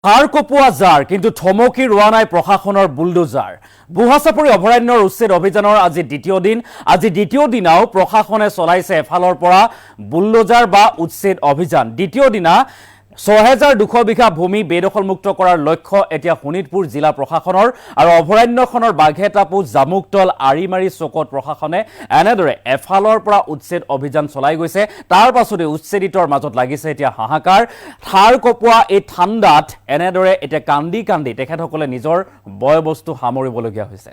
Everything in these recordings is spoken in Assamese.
হাড় কপোৱা জাৰ কিন্তু থমকি ৰোৱা নাই প্ৰশাসনৰ বুলডোজাৰ বুঢ়াচাপৰি অভয়াৰণ্যৰ উচ্ছেদ অভিযানৰ আজি দ্বিতীয় দিনাও প্ৰশাসনে চলাইছে এফালৰ পৰা বুলডোজাৰ বা উচ্ছেদ অভিযান দ্বিতীয় দিনা ৬,২০০ বিঘা ভূমি বেদখলমুক্ত কৰাৰ লক্ষ্য এতিয়া শোণিতপুৰ জিলা প্ৰশাসনৰ আৰু অভয়াৰণ্যখনৰ বাঘেটাপু জামুকতল আৰিমাৰী চকত প্ৰশাসনে এনেদৰে এফালৰ পৰা উচ্ছেদ অভিযান চলাই গৈছে তাৰ পাছতে উচ্ছেদিতৰ মাজত লাগিছে এতিয়া হাহাকাৰ হাড় কপোৱা এই ঠাণ্ডাত এনেদৰে এতিয়া কান্দি তেখেতসকলে নিজৰ বয়বস্তু সামৰিবলগীয়া হৈছে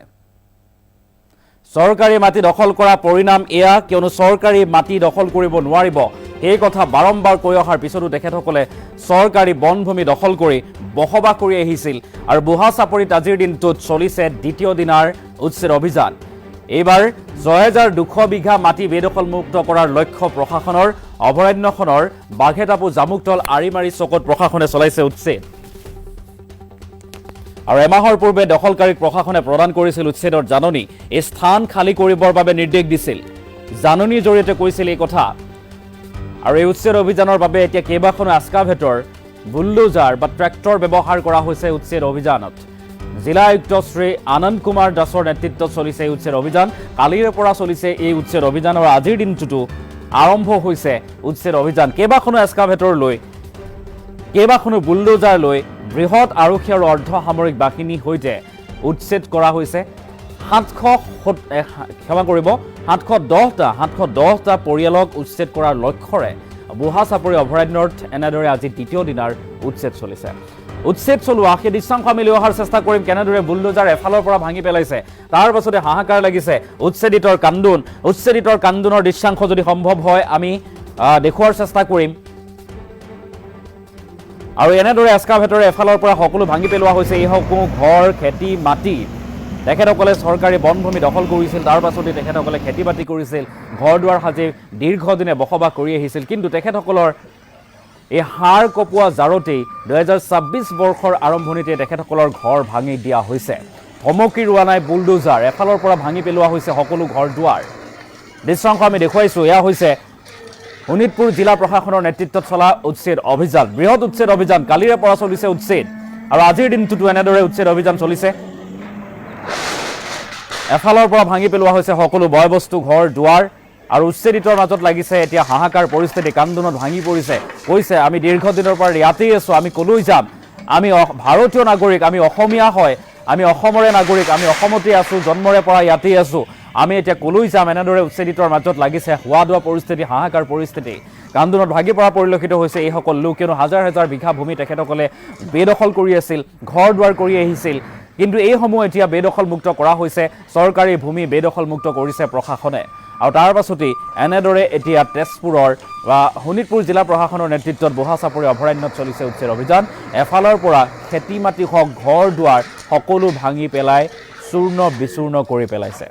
চৰকাৰী মাটি দখল কৰা পৰিণাম এয়া কিয়নো চৰকাৰী মাটি দখল কৰিব নোৱাৰিব এই কথা বাৰম্বাৰ কৈ অহাৰ পিছতো তেখেতসকলে চৰকাৰী বনভূমি দখল কৰি বসবাস কৰি আহিছিল আৰু বুঢ়াচাপৰিত আজিৰ দিনটোত চলিছে দ্বিতীয় দিনাৰ উচ্ছেদ অভিযান এইবাৰ ৬,২০০ বিঘা মাটি বেদখলমুক্ত কৰাৰ লক্ষ্য প্ৰশাসনৰ অভয়াৰণ্যখনৰ বাঘেটাপু জামুকতল আৰিমাৰী চকত প্ৰশাসনে চলাইছে উচ্ছেদ আৰু এমাহৰ পূৰ্বে দখলকাৰীক প্ৰশাসনে প্ৰদান কৰিছিল উচ্ছেদৰ জাননী এই স্থান খালী কৰিবৰ বাবে নিৰ্দেশ দিছিল জাননীৰ জৰিয়তে কৈছিল এই কথা আৰু এই উচ্ছেদ অভিযানৰ বাবে এতিয়া কেইবাখনো এক্সকাভেটৰ বুলডোজাৰ বা ট্ৰেক্টৰ ব্যৱহাৰ কৰা হৈছে উচ্ছেদ অভিযানত জিলা আয়ুক্ত শ্ৰী আনন্দ কুমাৰ দাসৰ নেতৃত্বত চলিছে এই উচ্ছেদ অভিযান কালিৰে পৰা চলিছে এই উচ্ছেদ অভিযান আৰু আজিৰ দিনটোতো আৰম্ভ হৈছে উচ্ছেদ অভিযান কেইবাখনো এক্সকাভেটৰ লৈ কেইবাখনো বুলডোজাৰ লৈ বৃহৎ আৰক্ষী আৰু অৰ্ধ সামৰিক বাহিনীৰ সৈতে উচ্ছেদ কৰা হৈছে 710টা পৰিয়ালক উচ্ছেদ কৰাৰ লক্ষ্যৰে বুঢ়াচাপৰি অভয়াৰণ্যত এনেদৰে আজি দ্বিতীয় দিনাৰ উচ্ছেদ চলিছে উচ্ছেদ চলোৱা সেই দৃশ্যাংশ আমি লৈ অহাৰ চেষ্টা কৰিম কেনেদৰে বুলডোজাৰ এফালৰ পৰা ভাঙি পেলাইছে তাৰ পাছতে হাহাকাৰ লাগিছে উচ্ছেদিতৰ কান্দোনৰ দৃশ্যাংশ যদি সম্ভৱ হয় আমি দেখুৱাৰ চেষ্টা কৰিম আৰু এনেদৰে এক্সকাভেটৰে এফালৰ পৰা সকলো ভাঙি পেলোৱা হৈছে এই সকলো ঘৰ খেতি মাটি তেখেতসকলে চৰকাৰী বনভূমি দখল কৰিছিল তাৰ পাছতে তেখেতসকলে খেতি বাতি কৰিছিল ঘৰ দুৱাৰ সাজি দীৰ্ঘদিনে বসবাস কৰি আহিছিল কিন্তু তেখেতসকলৰ এই হাড় কপোৱা জাৰতেই ২০২৬ বৰ্ষৰ আৰম্ভণিতে তেখেতসকলৰ ঘৰ ভাঙি দিয়া হৈছে থমকি ৰোৱা নাই বুলডোজাৰ এফালৰ পৰা ভাঙি পেলোৱা হৈছে সকলো ঘৰ দুৱাৰ দৃশ্যাংশ আমি দেখুৱাইছোঁ এয়া হৈছে শোণিতপুৰ জিলা প্ৰশাসনৰ নেতৃত্বত চলা উচ্ছেদ অভিযান বৃহৎ উচ্ছেদ অভিযান কালিৰে পৰা চলিছে উচ্ছেদ আৰু আজিৰ দিনটোতো এনেদৰে উচ্ছেদ অভিযান চলিছে এফালৰ পৰা ভাঙি পেলোৱা হৈছে সকলো বয়বস্তু ঘৰ দুৱাৰ আৰু উচ্ছেদিতৰ মাজত লাগিছে এতিয়া হাহাকাৰ পৰিস্থিতি কান্দোনত ভাঙি পৰিছে কৈছে আমি দীৰ্ঘদিনৰ পৰা ইয়াতেই আছোঁ আমি কলৈ যাম আমি ভাৰতীয় নাগৰিক আমি অসমীয়া হয় আমি অসমৰে নাগৰিক আমি অসমতে আছোঁ জন্মৰে পৰা ইয়াতেই আছোঁ আমি এতিয়া কলৈ যাম এনেদৰে উচ্ছেদিতৰ মাজত লাগিছে হোৱা দোৱা পৰিস্থিতি হাহাকাৰ পৰিস্থিতি কান্দোনত ভাগি পৰা পৰিলক্ষিত হৈছে এইসকল লোক কিয়নো হাজাৰ হাজাৰ বিঘা ভূমি তেখেতসকলে বেদখল কৰি আছিল ঘৰ দুৱাৰ কৰি আহিছিল কিন্তু এইসমূহ এতিয়া বেদখলমুক্ত কৰা হৈছে চৰকাৰী ভূমি বেদখলমুক্ত কৰিছে প্ৰশাসনে আৰু তাৰ পাছতেই এনেদৰে এতিয়া তেজপুৰৰ বা শোণিতপুৰ জিলা প্ৰশাসনৰ নেতৃত্বত বুঢ়াচাপৰি অভয়াৰণ্যত চলিছে উচ্ছেদ অভিযান এফালৰ পৰা খেতি মাটি হওক ঘৰ দুৱাৰ সকলো ভাঙি পেলাই চূৰ্ণ বিচূৰ্ণ কৰি পেলাইছে